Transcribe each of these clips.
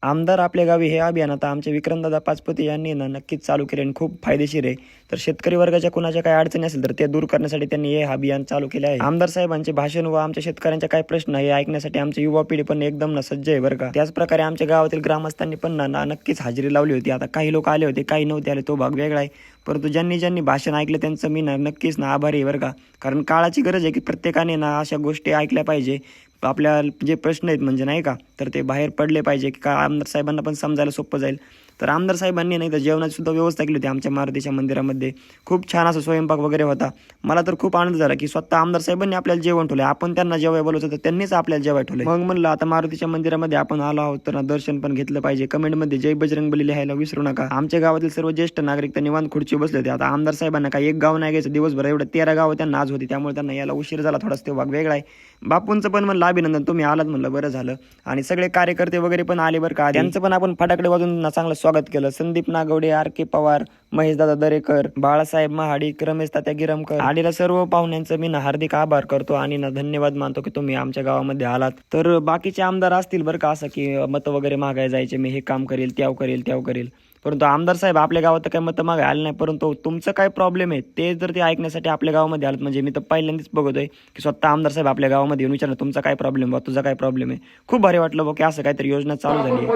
आमदार आपल्या गावी हे अभियान आता आमचे विक्रमदादा पाचपुते यांनी नक्कीच चालू केले आणि खूप फायदेशीर आहे. तर शेतकरी वर्गाच्या कुणाच्या काही अडचणी असेल तर ते दूर करण्यासाठी त्यांनी हे अभियान चालू केले आहे. आमदार साहेबांचे भाषण व आमच्या शेतकऱ्यांचे काय प्रश्न हे ऐकण्यासाठी आमची युवा पिढी पण एकदम सज्ज आहे बरं का. त्याच प्रकारे आमच्या गावातील ग्रामस्थांनी पण नक्कीच हजेरी लावली होती. आता काही लोक आले होते, काही नव्हते आले, तो भाग वेगळा आहे. परंतु ज्यांनी भाषण ऐकले त्यांचं मी नक्कीच आभारी आहे बरं का. कारण काळाची गरज आहे की प्रत्येकाने अशा गोष्टी ऐकल्या पाहिजे. आपल्या जे प्रश्न आहेत म्हणजे नाही का, तर ते बाहेर पडले पाहिजे की का आमदार साहेबांना पण समजायला सोपं जाईल. तर आमदार साहेबांनी नाही तर जेवणाची सुद्धा व्यवस्था केली होती आमच्या मारुतीच्या मंदिरामध्ये. खूप छान असं स्वयंपाक वगैरे होता. मला तर खूप आनंद झाला की स्वतः आमदार साहेबांनी आपल्याला जेवण ठेवलं. आपण त्यांना जेवाय बोलवतो तर त्यांनीच आपल्याला जेवाय ठेवलं. मग म्हणलं आता मारुतीच्या मंदिरामध्ये आपण आलो आहोत तर दर्शन पण घेतलं पाहिजे. कमेंटमध्ये जय बजरंगबली लिहायला विसरू नका. आमच्या गावातील सर्व ज्येष्ठ नागरिक तर निवांत खुर्ची बसले होते. आता आमदार साहेबांना काही एक गाव नाही घ्यायचं दिवसभर, एवढं 13 गावं त्यांना आज होती, त्यामुळे त्यांना यायला उशीर झाला थोडासा. तो भाग वेगळा आहे. बापूंचं पण म्हणलं अभिनंदन, तुम्ही आलात म्हणलं बरं झालं. आणि सगळे कार्यकर्ते वगैरे पण आले बरं का. त्यांचं पण आपण फटाकडे वाजून चांगलं स्वागत केलं. संदीप नागवडे, RK पवार, महेशदादा दरेकर, बाळासाहेब महाडिक, रमेश तात्या गिरमकर आलेल्या सर्व पाहुण्यांचं मी हार्दिक आभार करतो आणि धन्यवाद मानतो की तुम्ही आमच्या गावामध्ये आलात. तर बाकीचे आमदार असतील बरं का असं की मतं वगैरे मागायला जायचे, मी हे काम करेल त्याव करेल, परंतु आमदार साहेब आपल्या गावात काही मतं मागे आले नाही. परंतु तुमचं काय प्रॉब्लेम आहे ते जर ते ऐकण्यासाठी आपल्या गावामध्ये आलं, म्हणजे मी तर पहिल्यांदाच बघतोय की स्वतः आमदार साहेब आपल्या गावामध्ये येऊन विचारलं तुमचा काय प्रॉब्लेम बा, तुझा काय प्रॉब्लेम आहे. खूप भारी वाटलं बघ की असं काहीतरी योजना चालू झाली.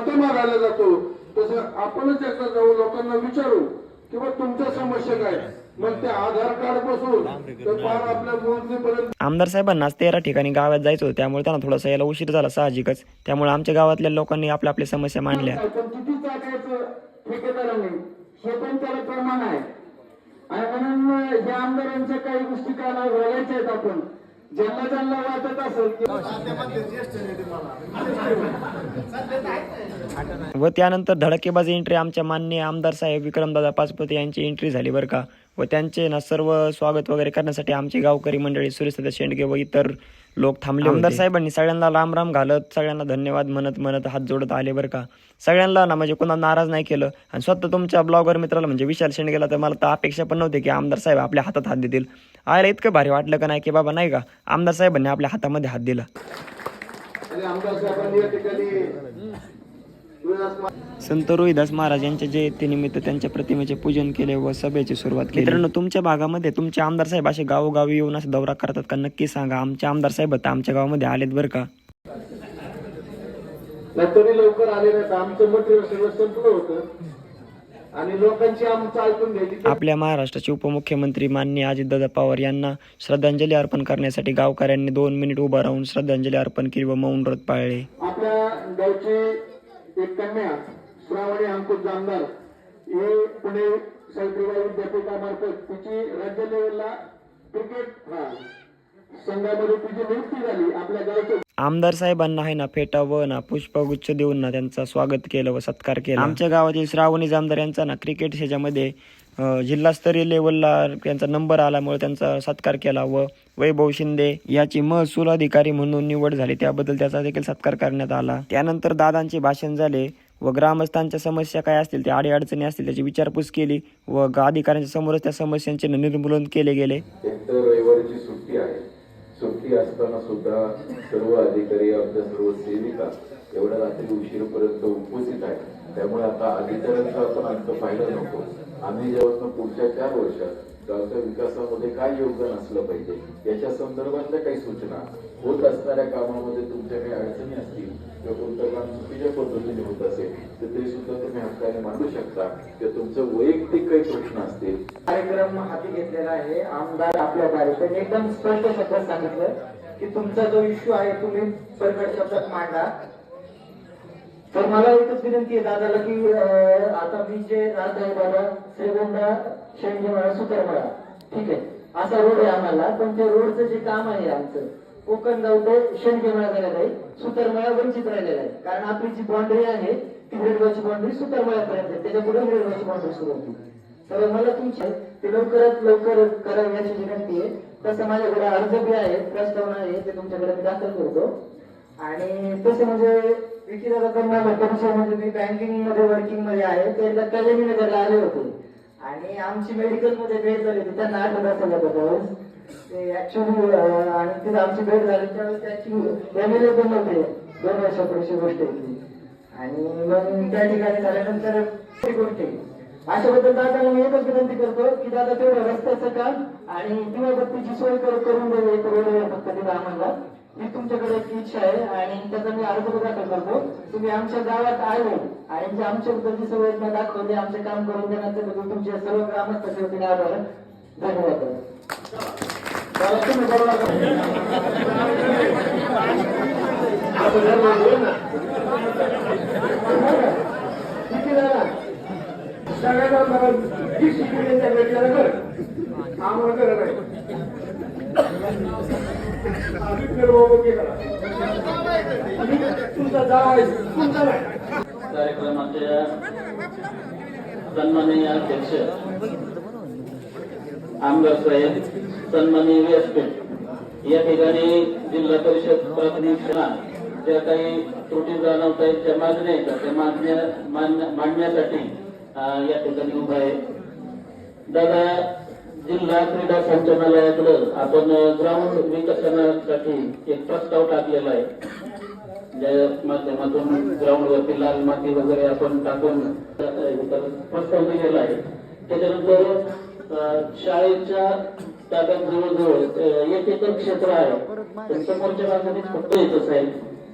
आपणच एकदा जाऊ लोकांना विचारू किंवा तुमच्या समस्या काय, मग ते आधार कार्ड पासून आपल्या मोजणीपर्यंत. आमदार साहेबांना 13 ठिकाणी गावात जायचं होतं, त्यामुळे त्यांना थोडासा यायला उशीर झाला साहजिकच. त्यामुळे आमच्या गावातल्या लोकांनी आपल्या समस्या मांडल्या. ठेकेदारांनी हे पण त्याला प्रमाण आहे. आणि म्हणून या आमदारांच्या काही गोष्टी काय बोलायच्या आहेत. आपण ज्यांना वाटत असेल व त्यानंतर धडकेबाजी एंट्री आमच्या माननीय आमदार साहेब विक्रमदादा पाचपुते यांची एंट्री झाली बरं का. व त्यांचे सर्व स्वागत वगैरे करण्यासाठी आमची गावकरी मंडळी, सुरेशदादा शेंडगे व इतर लोक थांबले. आमदार साहेबांनी सगळ्यांना राम घालत, सगळ्यांना धन्यवाद म्हणत हात जोडत आले बरं का. सगळ्यांना म्हणजे कोणाला नाराज नाही केलं. आणि स्वतः तुमच्या ब्लॉगर मित्राला म्हणजे विशाल शेंडगेला तर मला तर अपेक्षा पण नव्हती की आमदार साहेब आपल्या हातात हात देतील. आयला इतकं भारी वाटलं का नाही की बाबा नाही का आमदार साहेबांनी आपल्या हातामध्ये हात दिला. संत रोहिदास महाराज यांच्या जयंतीनिमित्त त्यांच्या प्रतिमेचे पूजन केले व सभेची सुरुवात केली. मित्रांनो, तुमच्या भागामध्ये तुमचे आमदार साहेब असे गावोगावी येऊन असे दौरा करतात का नक्की सांगा. आमचे आमदार साहेब आता आमच्या गावामध्ये आलेत बरं का. लवकर आले नाही, आमचं मटेरियल सगळं संपलं होतं आणि लोकांची आमचं ऐकून घ्यायची. आपल्या महाराष्ट्राचे उपमुख्यमंत्री माननीय अजितदादा पवार यांना श्रद्धांजली अर्पण करण्यासाठी गावकऱ्यांनी 2 मिनिट उभं राहून श्रद्धांजली अर्पण केली व मौन व्रत पाळले. आपल्या गावची एक कन्या श्रावणी अंकुश जामदार हे पुणे सावित्रीबाई विद्यापीठामार्फत तिची राज्य लेवलला क्रिकेट संघामध्ये तिची नियुक्ती झाली. आपल्या गावचे आमदार साहेबांना फेटा व पुष्पगुच्छ देऊन त्यांचा स्वागत केलं व सत्कार केला. आमच्या गावातील श्रावणी जामदार यांचा क्रिकेट ह्याच्यामध्ये जिल्हास्तरीय लेवलला त्यांचा नंबर आल्यामुळे त्यांचा सत्कार केला व वैभव शिंदे याची महसूल अधिकारी म्हणून निवड झाली, त्याबद्दल त्याचा देखील सत्कार करण्यात आला. त्यानंतर दादांचे भाषण झाले व ग्रामस्थांच्या समस्या काय असतील, त्या अडीअडचणी असतील त्याची विचारपूस केली व अधिकाऱ्यांच्या समोरच त्या समस्यांचे निर्मूलन केले गेले. रविवारीची सुट्टी आहे. सुट्टी असताना सुद्धा सर्व अधिकारी, आमच्या सर्व सेविका एवढ्या रात्री उशीरपर्यंत उपस्थित आहे. त्यामुळे आता अधिकाऱ्यांचा आपण अंत पाहिला नको. आम्ही जेव्हा पुढच्या 4 वर्षात गावच्या विकासामध्ये काय योगदान असलं पाहिजे याच्या संदर्भातल्या काही सूचना, होत असणाऱ्या कामामध्ये तुमच्या काही अडचणी असतील किंवा कोणतं काम चुकीच्या पद्धतीने होत असेल तर ते सुद्धा तुम्ही हक्काने मांडू शकता. किंवा तुमचं वैयक्तिक काही प्रश्न असतील. कार्यक्रम हाती घेतलेला आहे. आमदार आपल्या कार्यक्रम एकदम स्पष्ट शब्दात सांगितलं की तुमचा जो इश्यू आहे तुम्ही प्रकट शब्दात मांडा. तर मला एकच विनंती आहे दादाला की आता मी जे राजधानीवाडा श्रीगोंदा शेंडगेवाडा सुतारवाडा ठीक आहे असा रोड आहे आम्हाला, पण ते रोडचं जे काम आहे आमचं कोकण गाव ते शेंडगेवाडा झालेला आहे, सुतारवाडा वंचित राहिलेला आहे. कारण आपली जी बाउंड्री आहे ती रेल्वेची बाउंड्री सुतारवाड्यापर्यंत आहे, त्याच्या पुढे रेल्वेची बाउंड्री सुरू होती. तर मला तुमची ते लवकरात लवकर करावी याची विनंती आहे. तसं माझ्याकडे अर्ज बी आहे, प्रस्तावना आहे, ते तुमच्याकडे मी दाखल करतो. आणि तसं म्हणजे विकीदादा तर म्हणजे मी बँकिंग मध्ये वर्किंग मध्ये आहे, ते एकदा कल्याणीनगरला आले होते आणि आमची मेडिकल मध्ये भेट झाली होती. त्यांना 8 तासाला त्यावेळेस ते ऍक्च्युअली आणि तिथे आमची भेट झाली त्यावेळेस त्यांची MLA पण होते 2 वर्षापूर्वीची गोष्ट आहे. आणि मग त्या ठिकाणी झाल्यानंतर ती गोष्ट आहे. अशा बद्दल दादाला मी एकच विनंती करतो की दादा तेवढं रस्त्याचं काम आणि दिवाबत्तीची सोय करून द्यावी एक रोड फक्त तिथं आम्हाला, ही तुमच्याकडे एक इच्छा आहे आणि त्याचा मी अर्ज दाखल करतो. तुम्ही आमच्या गावात आले आणि जे आमच्या बद्दलची संवेदना दाखवली, आमचे काम करून देण्याचे तुमच्या सर्व ग्रामस्थांच्या वतीने आभार. धन्यवाद. तुम्ही बरोबर किती झाला सगळ्यांना मला जी शिकली त्या भेटल्याला कर आम्हाला करत आहे. तुमचा जाव आहे तुमचा नाही. कार्यक्रमाच्या सन्माननीय अध्यक्ष आमदार साहेब, सन्माननीय व्यासपीठ, या ठिकाणी जिल्हा परिषद प्राथमिक शाळा ज्या काही त्रुटी जाणवत आहेत, त्या मागण्या आहेत, त्या मागण्या मांडण्यासाठी या ठिकाणी उभा आहे. दादा, जिल्हा क्रीडा संचालनालयाकडं आपण ग्राउंड विकसनासाठी एक प्रस्ताव टाकलेला आहे, ज्या माध्यमातून ग्राउंडवरती लाल माती वगैरे आपण टाकून प्रस्ताव दिलेला आहे. त्याच्यानंतर शाळेच्या ताब्यात जवळजवळ 1 एकर क्षेत्र आहे, तर समोरच्या बाजूने फक्त येतच आहे.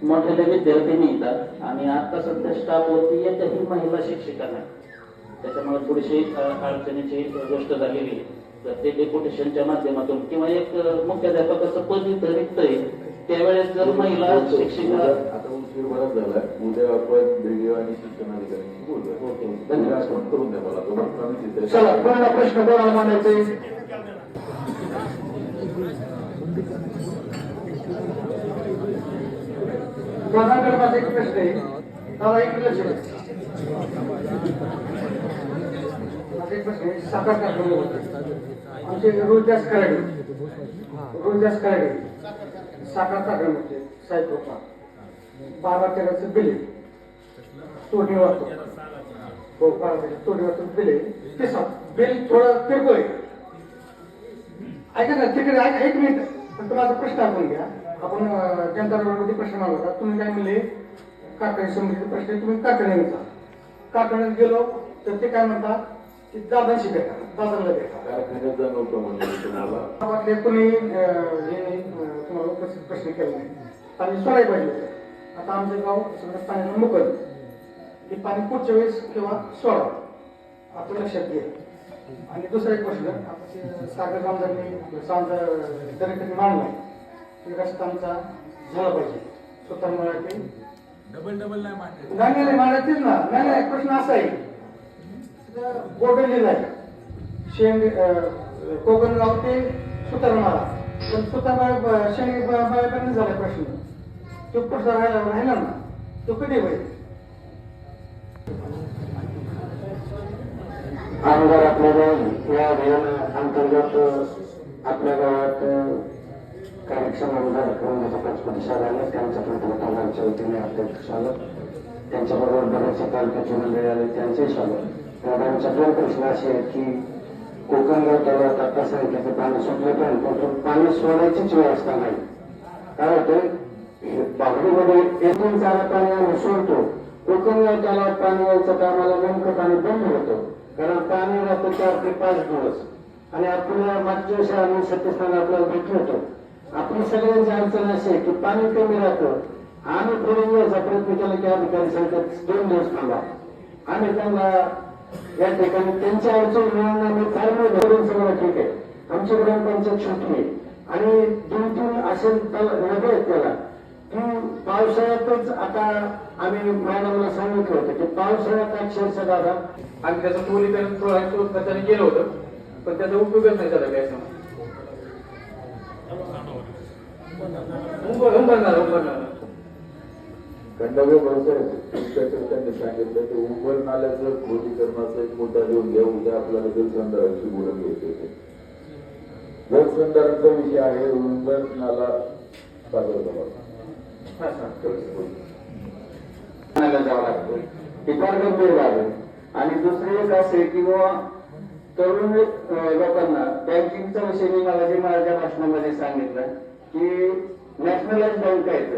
मोठ्याले विद्यार्थी येतात आणि आता सध्या स्टाफवरती एकही महिला शिक्षिका नाही, त्याच्यामुळे थोडीशी अडचणीची गोष्ट झालेली आहे. तर ते डेप्युटेशनच्या माध्यमातून किंवा एक मुख्याध्यापकाचं पद इथं रिक्त आहे, त्यावेळेस जर महिला शिक्षिका आता उशीर बराच झाला, उद्या आपण ब्रिगेड आणि शिक्षणाधिकाऱ्यांशी बोलूया. धन्यवाद करून द्या मला तुम्हाला. चला पहिला प्रश्न कोणाला मांडायचे? माझा एक प्रश्न आहे. दादा एक लक्ष द्या. माझा एक प्रश्न आहे. साखर कारखाना आमचे रोजदास कराडे साखर कारखान्यामध्ये साहेब लोक 12-13चं बिल आहे. तोडणी वाटतो हो 12 तोडणी वाटतो बिल आहे. ते बिल थोडं किरकोळ आहे. ऐका ना तिकडे ऐका एक मिनिट, पण माझा प्रश्न आपण घ्या. आपण जनता रोडमध्ये प्रश्न मांडला होता, तुम्ही काय म्हणले कारखान्या संबंधित प्रश्न आहे, तुम्ही कारखान्यात गेलो तर ते काय म्हणतात की दादांशी भेटा, दादांना भेटा. कारखान्यात जाणं होतं म्हणजे तुम्हाला गावातले कोणी तुम्हाला उपस्थित प्रश्न केला नाही. पाणी सोडायला पाहिजे होतं. आता आमचं गाव सगळं पाण्यानं मोकळं, ते पाणी पुढच्या वेळेस किंवा सोडा आपण लक्षात घ्या. आणि दुसरा एक प्रश्न, आता सागर आमदारांनी दरेकरी मांडलाय की रस्ता आमचा झाला पाहिजे. स्वतः मला ते डबल नाही मांडायचीच ना. नाही प्रश्न असा आहे, बोर्ड लिहिला आहे शेंग कोकणगाव ते सुतारमाळा, पण सुतारमाळा शेंग बाळापर्यंत झाला प्रश्न. तो पुढचा राहिला ना, तो कधी होईल? आमदार आपल्या या अभियान अंतर्गत आपल्या गावात कार्यक्षम आमदार करण्याचा प्रतिसाद आला. त्यांच्या प्रतिनिधीच्या वतीने अध्यक्ष स्वागत, त्यांच्याबरोबर बऱ्याचशा तालुक्याचे मंडळी आले, त्यांचेही स्वागत. आमच्या 2 प्रश्न असे आहेत की कोकणगाव तलावात आता सांगितलं की पाणी सुटलं पण पाणी सोडायचीच व्यवस्था नाही. काय होतं, बागडीमध्ये एकूण चारा पाणी आम्ही सोडतो, कोकणगाव तलावात पाणी यायचं टायमाला नेमकं पाणी बंद होतं, कारण पाणी राहतं 4 ते 5 दिवस. आणि आपल्याला मागच्या वर्षी आम्ही सत्यस्थान आपल्याला भेटलो होतो. आपली सगळ्यांची अडचण अशी आहे की पाणी कमी राहतं. आम्ही पुढे यायचा प्रयत्न केला की अधिकारी सांगतात 2 दिवस थांबा. आम्ही त्यांना या ठिकाणी त्यांच्या अडचण मिळवण्याने फार धरून सगळं ठीक आहे. आमची ग्रामपंचायत छोटी आहे आणि 2-3 असे नद्या आहेत त्याला की पावसाळ्यातच आता आम्ही मॅडमला सांगितलं होतं की पावसाळ्यात अक्षरशः दादा आणि त्याचं त्याने केलं होतं, पण त्याचा उपयोगच नाही झाला. काय खंडागो भाऊसाहेब त्यांनी सांगितलं की उंबर नाल्याचं खोलीकरणाचा एक मुद्दा लिहून घ्या. उद्या आपल्याला जलसंधारणाची बोलून घ्यायची. जलसंधारणाचा विषय आहे उंबर नाला सागर जावं लागतं, ही फार गंभीर बाब आहे. आणि दुसरी एक असे किंवा तरुण लोकांना बँकिंगचा विषय मी मला जे माझ्या भाषणामध्ये सांगितलं की नॅशनलाइज बँक आहेत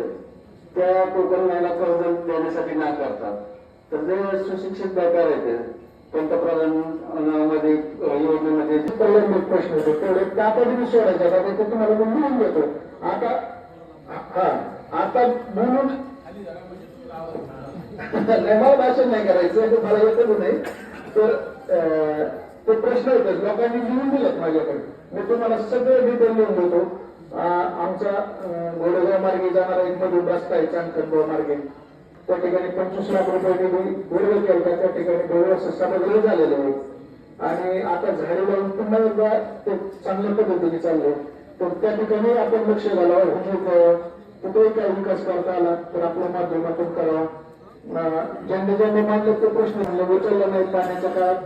त्या कोकणाला कर्ज देण्यासाठी नाकारतात. तर जे सुशिक्षित बेकार आहेत पंतप्रधानांमध्ये योजनेमध्ये प्रलंबित प्रश्न होते तेवढे तातडीने सोडायचे. आता ते तुम्हाला मी लिहून देतो. आता बोलून नाही, मला भाषण नाही करायचं, मला येतच नाही. तर ते प्रश्न होते लोकांनी लिहून दिलेत माझ्याकडे. मी तुम्हाला सगळे डिटेल लिहून देतो. आमचा घोडेगाव मार्गे जाणारा एक मधून रस्ता आहे चांदखंडगाव मार्गे, त्या ठिकाणी 25 लाख रुपये निधी विడుదల केला. त्या ठिकाणी व्यवस्था सभागृह झालेले आहे आणि आता झाडे लावून पुन्हा एकदा ते चांगल्या पद्धतीने चालले. तर त्या ठिकाणी आपण लक्ष घालावं. कुठेही काय विकास करता आला तर आपल्या माध्यमातून करावा. ज्यांनी मांडले ते प्रश्न म्हणले उचलला नाही पाण्याच्या काळात,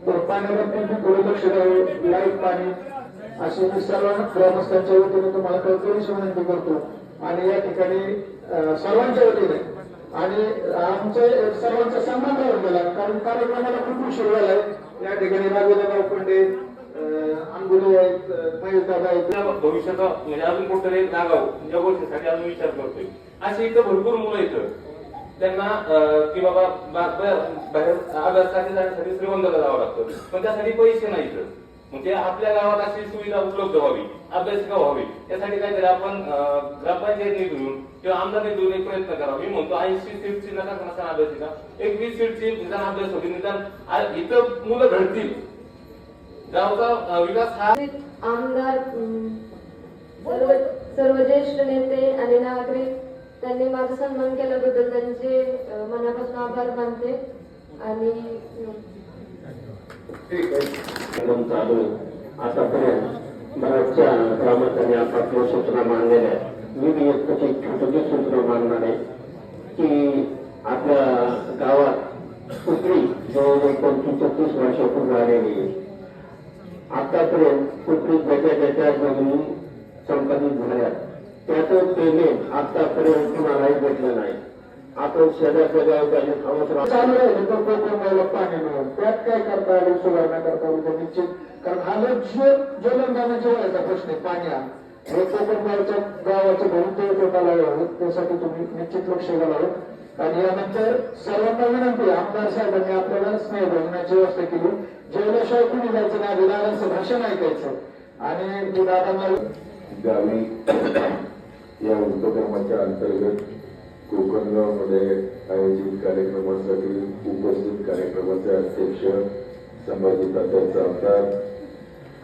तर पाण्यावर थोडं लक्ष द्यावं. लाईट पाणी असे मी सर्व ग्रामस्थांच्या वतीने तुम्हाला कळकळीच विनंती करतो. आणि या ठिकाणी सर्वांच्या वतीने आणि आमचे सर्वांचा सन्मान राहून गेला, कारण कार्यक्रमाला खूप उशीर झालाय. या ठिकाणी राघवेंद्र पंडे, अंगुले आहेत, महेश दादा आहेत. भविष्यात म्हणजे अजून कुठतरी नागाव या गोष्टीसाठी अजून विचार करतोय. अशी इथं भरपूर मुलं येतं त्यांना की बाबा बाहेर अभ्यासासाठी जाण्यासाठी श्रीगोंद्याला जावं लागतं, पण त्यासाठी पैसे नाहीत. म्हणजे आपल्या गावात अशी सुविधा उपलब्ध व्हावी, अभ्यासिका व्हावी, त्यासाठी काहीतरी आपण ग्रामपंचायत निधून किंवा आमदार निधून एक प्रयत्न करावा. मी म्हणतो 80 सीटची नका नसताना अभ्यासिका, एक 20 सीटची निदान अभ्यास होती. निदान इथं मुलं घडतील. गावचा विकास हा आमदार सर्व ज्येष्ठ नेते आणि नागरिक त्यांनी माझा सन्मान केल्याबद्दल त्यांचे मनापासून आभार मानते. आणि चालू आतापर्यंत बऱ्याचशा ग्रामस्थांनी आपापल्या सूचना मांडलेल्या आहेत. मी बी एक छोटी सूचना मांडणार आहे की आपल्या गावात कुठली जवळजवळ 25-30 वर्षापूर्वी आलेली आहे. आतापर्यंत कुठली ज्याच्या जमिनी संपादित झाल्या त्याचं पेमेंट आतापर्यंत कुणालाही भेटलं नाही. आपण शेजारच्या गावच्या चालू राहिले तर कोकणाला पाणी मिळेल. त्यात काय करता आलं, सुधारणा करता आली निश्चित. कारण हा जलंदानाच्या वेळेचा प्रश्न आहे. पाणी हे कोकणगावच्या गावाच्या भरून पोटाला यावं, त्यासाठी तुम्ही निश्चित लक्ष घालावं. आणि यानंतर सर्वांना विनंती, आमदार साहेबांनी आपल्याला स्नेहभोजनाची व्यवस्था केली. जेवल्याशिवाय कुणी जायचं नाही, दादांचं भाषण ऐकायचं. आणि दादांना गावी या उपक्रमाच्या अंतर्गत कोकणगावमध्ये आयोजित कार्यक्रमासाठी उपस्थित कार्यक्रमाचे अध्यक्ष संभाजी तात्यांचा आमदार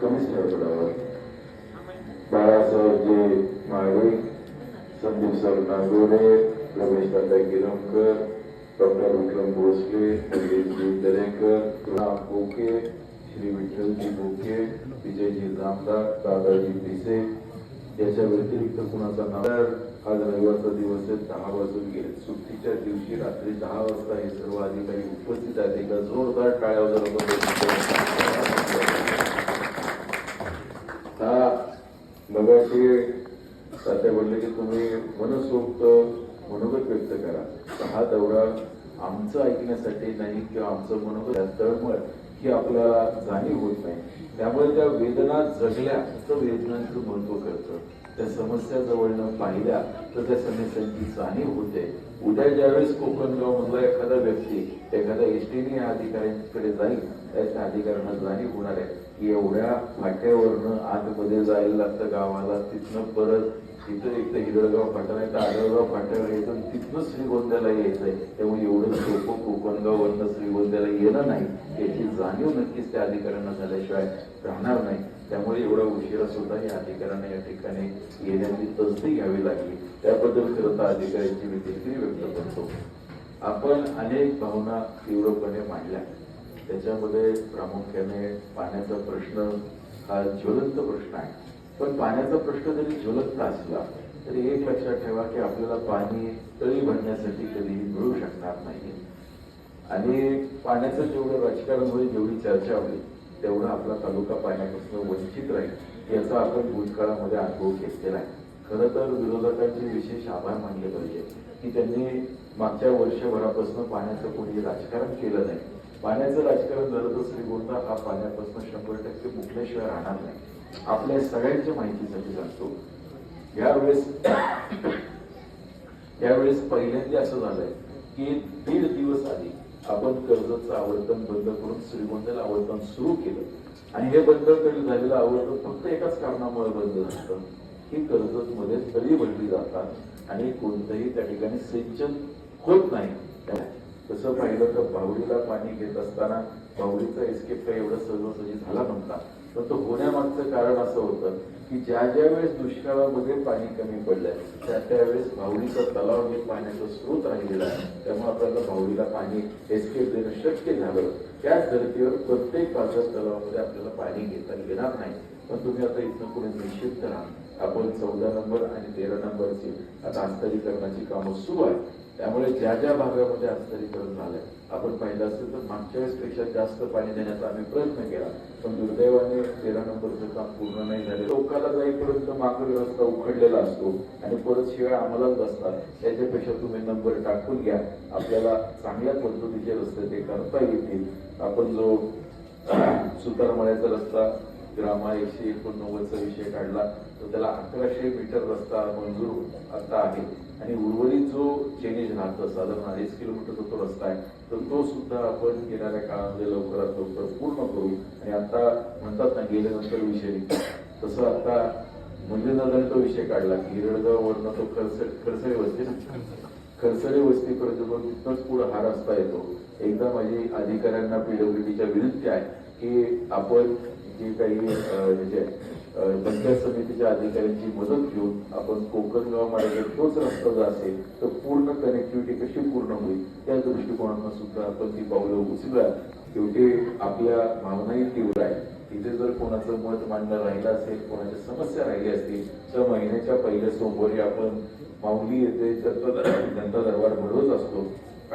कमिशनर पदावर बाळासाहेबजी माळे, संदीप सर नागोरे, रमेश दादा गिरमकर, डॉक्टर विक्रम भोसले, मुरलीजी दरेकर, राम बोके, श्री विठ्ठलजी बोके, विजयजी जामदार, दादाजी पिसे. याच्या व्यतिरिक्त कुणाचा नाव. आज रविवारचा दिवस आहे, 10 वाजून गेले. सुट्टीच्या दिवशी रात्री 10 वाजता हे सर्व अधिकारी उपस्थित आहेत. एका जोरदार टाळ्या हा मगाशी तात्या बोलले की तुम्ही मनसोक्त मनोगत व्यक्त करा. हा दौरा आमचं ऐकण्यासाठी नाही किंवा आमचं मनोगत तळमळ ही आपल्याला जाणीव होत नाही. त्यामुळे त्या वेदना जगल्या तर वेदनांचं महत्व कळतं. त्या समस्या जवळनं पाहिल्या तर त्या समस्यांची जाणीव होते. उद्या ज्यावेळेस कोकणगाव मधला एखादा व्यक्ती एखाद्या एसटीने या अधिकाऱ्यांकडे जाईल, त्या अधिकाऱ्यांना जाणीव होणार आहे की एवढ्या फाट्यावरनं आतमध्ये जायला लागतं गावाला, तिथनं परत तिथं एक तर हिरळगाव फाटा नाही तर आडळगाव फाट्यावर यायचं, तिथनं श्रीगोंद्याला यायचंय. त्यामुळे एवढं सोपं कोकणगाववरनं श्रीगोंद्याला येणं नाही याची जाणीव नक्कीच त्या अधिकाऱ्यांना झाल्याशिवाय राहणार नाही. त्यामुळे एवढा उशिरा सुद्धा या अधिकाऱ्यांना या ठिकाणी येण्याची तसदी घ्यावी लागली. त्याबद्दल खरं तर अधिकाऱ्यांची मी देखील व्यक्त करतो. आपण अनेक भावना तीव्रपणे मांडल्या. त्याच्यामध्ये प्रामुख्याने पाण्याचा प्रश्न हा ज्वलंत प्रश्न आहे. पण पाण्याचा प्रश्न जरी ज्वलंत असला तरी एक लक्षात ठेवा की आपल्याला पाणी तळी भरण्यासाठी कधीही मिळू शकणार नाही. आणि पाण्याचं जेवढं राजकारण होईल, जेवढी चर्चा होईल, तेवढा आपला तालुका पाण्यापासून वंचित राहील याचा आपण भूतकाळामध्ये अनुभव घेतलेला आहे. खरं तर विरोधकांचे विशेष आभार मानले पाहिजे की त्यांनी मागच्या वर्षभरापासून पाण्याचं कोणी राजकारण केलं नाही. पाण्याचं राजकारण झालं तर श्रीगोंदा हा पाण्यापासून 100% मुकल्याशिवाय राहणार नाही. आपल्या सगळ्यांच्या माहितीसाठी सांगतो, यावेळेस त्यावेळेस पहिल्यांदा असं झालंय की 1.5 दिवस आधी आपण कर्जतचं आवर्तन बंद करून श्रीगोंद्याला आवर्तन सुरू केलं आणि हे बंद झालेलं आवर्तन फक्त एकाच कारणामुळे बंद झालं की कर्जतमध्ये तळी भरली जातात आणि कोणतंही त्या ठिकाणी सिंचन होत नाही. तसं पाहिलं तर बावडीला पाणी घेत असताना बावडीचा एस्केप काही एवढं सहजासहजी झाला नव्हता, पण तो होण्यामागचं कारण असं होतं की ज्या वेळेस दुष्काळामध्ये पाणी कमी पडलंय त्यावेळेस बावडीचा तलाव हे पाण्याचा स्रोत राहिलेला आहे. त्यामुळे आपल्याला बावडीला पाणी एस्केप देणं शक्य झालं. त्याच धर्तीवर प्रत्येक पावसाळ्यात तलावामध्ये आपल्याला पाणी घेता येणार नाही. पण तुम्ही आता इथनं पुढे निश्चित करा, आपण 14 नंबर आणि 13 नंबरची आता हस्तांतरीकरणाची कामं सुरू आहे. त्यामुळे ज्या भागामध्ये हस्तांतरीकरण झालंय आपण पाहिलं असेल तर मागच्या वेळेसपेक्षा जास्त पाणी देण्याचा आम्ही प्रयत्न केला, पण दुर्दैवाने 13 नंबरचं काम पूर्ण नाही झालं. लोकांना जाईपर्यंत मागील रस्ता उखडलेला असतो आणि परत शिवाय आम्हालाच बसतात. त्याच्यापेक्षा तुम्ही नंबर टाकून घ्या, आपल्याला चांगल्या पद्धतीचे रस्ते ते करता येतील. आपण जो सुतारमळ्याचा रस्ता ग्रामा 189चा विषय काढला तर त्याला 1100 मीटर रस्ता मंजूर आता आहे आणि उर्वरित जो चेनेज राहतं साधारण 2.5 किलोमीटरचा तो रस्ता आहे तर तो सुद्धा आपण येणाऱ्या काळामध्ये लवकरात लवकर पूर्ण करू. आणि आता म्हणतात ना गेल्यानंतर विषय तसं आता मंदिरनगर तो विषय काढला की हिरडगाव वरनं तो खरसडे वस्ती खरसडे वस्तीपर्यंत तिथंच पुढे हा रस्ता येतो. एकदा माझी अधिकाऱ्यांना पीडब्ल्यूडीच्या विनंती आहे की आपण जे काही पंचायत समितीच्या अधिकाऱ्यांची मदत घेऊन आपण कोकणगाव मार्गे तोच रस्ता जो असेल तर पूर्ण कनेक्टिव्हिटी कशी पूर्ण होईल त्या दृष्टिकोनातून सुद्धा आपण ती पावलं उचलूया. शेवटी आपल्या भावनाही तीव्र आहे. तिथे जर कोणाचं मत मांडणं राहिलं असेल, कोणाच्या समस्या राहिल्या असतील तर महिन्याच्या पहिल्या सोमवारी आपण माऊली येथे जनता दरबार भरवत असतो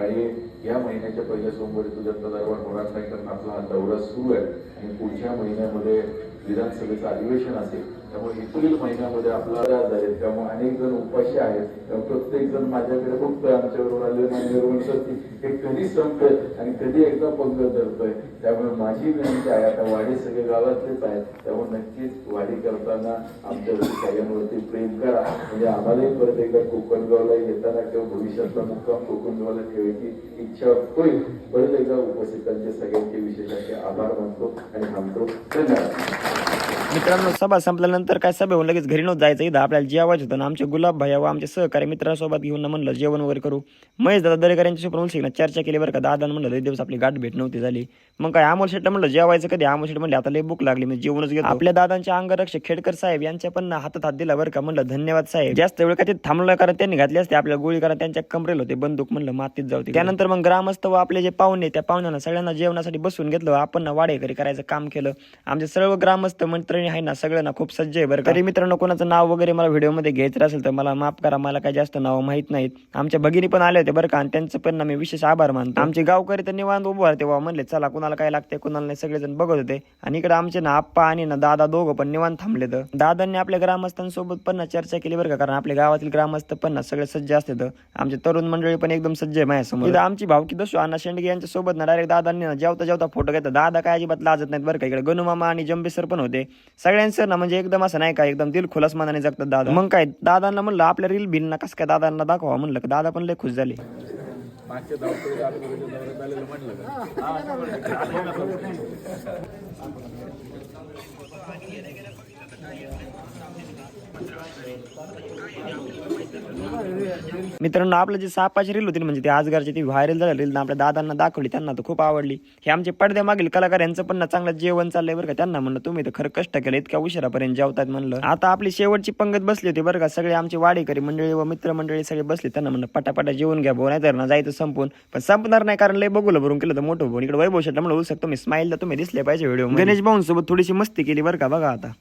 आणि या महिन्याच्या पहिल्या सोमवारी तो जनता दरबार होणार नाही कारण आपला हा दौरा सुरू आहे आणि पुढच्या महिन्यामध्ये विधानसभेचं अधिवेशन असेल. त्यामुळे एप्रिल महिन्यामध्ये आपला झाले त्यामुळे अनेक जण उपाशी आहेत. प्रत्येक जण माझ्याकडे बघतोय, आमच्याबरोबर आले मान्यवर म्हणतात की हे कधी संपतंय आणि कधी एकदा पंगत धरतोय. त्यामुळे माझी विनंती आहे, आता वाडी सगळे गावातलेच आहेत त्यामुळे नक्कीच वाडी करताना आमच्यावरती सगळ्यांवरती प्रेम करा म्हणजे आम्हालाही परत एकदा कोकणगावला येताना किंवा भविष्यातला मुक्काम कोकणगावला ठेवायची इच्छा होईल. परत एकदा उपस्थितांचे सगळ्यांचे विशेष असे आभार मानतो आणि थांबतो. धन्यवाद. मित्रांनो, सभा संपल्यानंतर काय सभेहून लगेच घरी नव्हतं जायचं. इथं आपल्याला जेवायचं होतं ना आमचे गुलाब भैया व आमचे सहकारी मित्रांसोबत घेऊन म्हणलं जेवण वगैरे करू. महेश दादा दरेकर यांच्यासोबत उलशिकना चर्चा केली बरं का. दादानं म्हणलं लई दिवस आपली गाठ भेट नव्हती झाली. मग काय अमोल शेट्टा म्हणलं जेवायचं कधी. अमोल शेट्ट म्हणले आता लई भूक लागली मी जेवणच घेतो. आपल्या दादांच्या अंगरक्षक खेडकर साहेब यांच्या पण हातात हात दिला बरं का. म्हणलं धन्यवाद साहेब. जास्त वेळ का ते थांबलं कारण त्यांनी घातली असते आपल्याला गोळी कारण त्यांच्या कमरेल होते बंदूक. म्हणलं मातीत जाऊ. त्यानंतर मग ग्रामस्थ व आपले जे पाहुणे त्या पाहुण्यांना सगळ्यांना जेवणासाठी बसून घेतलं. आपण वाडेकरी करायचं काम केलं. आमचे सर्व ग्रामस्थ मंत्री आहे ना सगळं ना खूप सज्ज आहे बरं. तरी मित्रांनो कोणाचं नाव वगैरे मला व्हिडिओमध्ये घ्यायचं असेल तर मला माफ करा, मला काही जास्त नाव माहित नाहीत. आमच्या भगिनी पण आले होते बरं का आणि त्यांचं पण मी विशेष आभार मानतो. आमचे गावकरी तर निवांत उभं राहते वा म्हणले चला कुणाला काय लागते कुणाला नाही सगळेजण बघत होते. आणि इकडे आमचे ना आप्पा आणि ना दादा दोघं पण निवांत थांबले. तर दादांनी आपल्या ग्रामस्थांसोबत पण ना चर्चा केली बरं का कारण आपल्या गावातील ग्रामस्थ पण ना सगळे सज्ज असते. तर आमचे तरुण मंडळी पण एकदम सज्ज आहे माझ्यासमोर. आमची भावकी दसू अण्णा शेंडगे यांच्या सोबत ना डायरेक्ट दादांनी ना जेवता फोटो घेतात. दादा काय अजिबात लाजत नाहीत बरं का. इकडे गणुमामा आणि जंबेसर पण होते. सगळ्यांसर ना म्हणजे एकदम असं नाही का एकदम दिल खुलास मनाने जगतात दादा. मग काय दादांना म्हणलं आपल्या रील बिल ना कसं काय दादांना दाखवा म्हणलं का दादा पण लय खुश झाले. मित्रांनो आपलं जे सापाची रील होती म्हणजे ती आजगारची ती व्हायरल झाली रील आपल्या दादांना दाखवली. त्यांना तर खूप आवडली. हे आमचे पडद्यामागील कलाकार यांचं पण ना चांगलं जेवण चाललंय बरं का. त्यांना म्हणलं तुम्ही तर खरं कष्ट केलं इतक्या उशिरापर्यंत जेवतात म्हणलं. आता आपली शेवटची पंगत बसली होती बरं का. सगळे आमचे वाडेकरी मंडळी व मित्रमंडळी सगळे बसले. त्यांना म्हणलं पटापटा जेवून घ्या भाऊ नाही तर ना जायचं संपून. पण संपणार नाही कारण लय बघूला भरून केलं तर मोठं भाऊ. इकडे वैभव शेट्टा म्हणलं उलसक तुम्ही स्माईलला तुम्ही दिसले पाहिजे व्हिडिओ. गणेश भाऊंसोबत थोडीशी मस्ती केली बरं का. बघा आता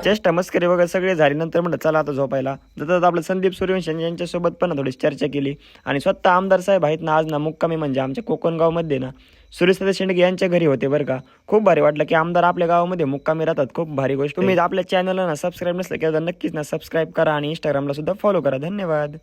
चेष्टा मस्करी वगैरे सगळे झाले. नंतर म्हणलं चला आता झोपायला. तर आपलं संदीप सूर्यवंशी यांच्यासोबत पण थोडी चर्चा केली. आणि स्वतः आमदार साहेब आहेत ना आज ना मुक्कामी म्हणजे आमच्या कोकणगाव मध्ये ना सूर्यदादा शेंडगे यांच्या घरी होते बरं का. खूप भारी वाटलं की आमदार आपल्या गावामध्ये मुक्कामी राहतात. खूप भारी गोष्ट. तुम्ही आपल्या चॅनलला ना सबस्क्राईब नसलं की नक्कीच ना सबस्क्राईब करा आणि इंस्टाग्रामला सुद्धा फॉलो करा. धन्यवाद.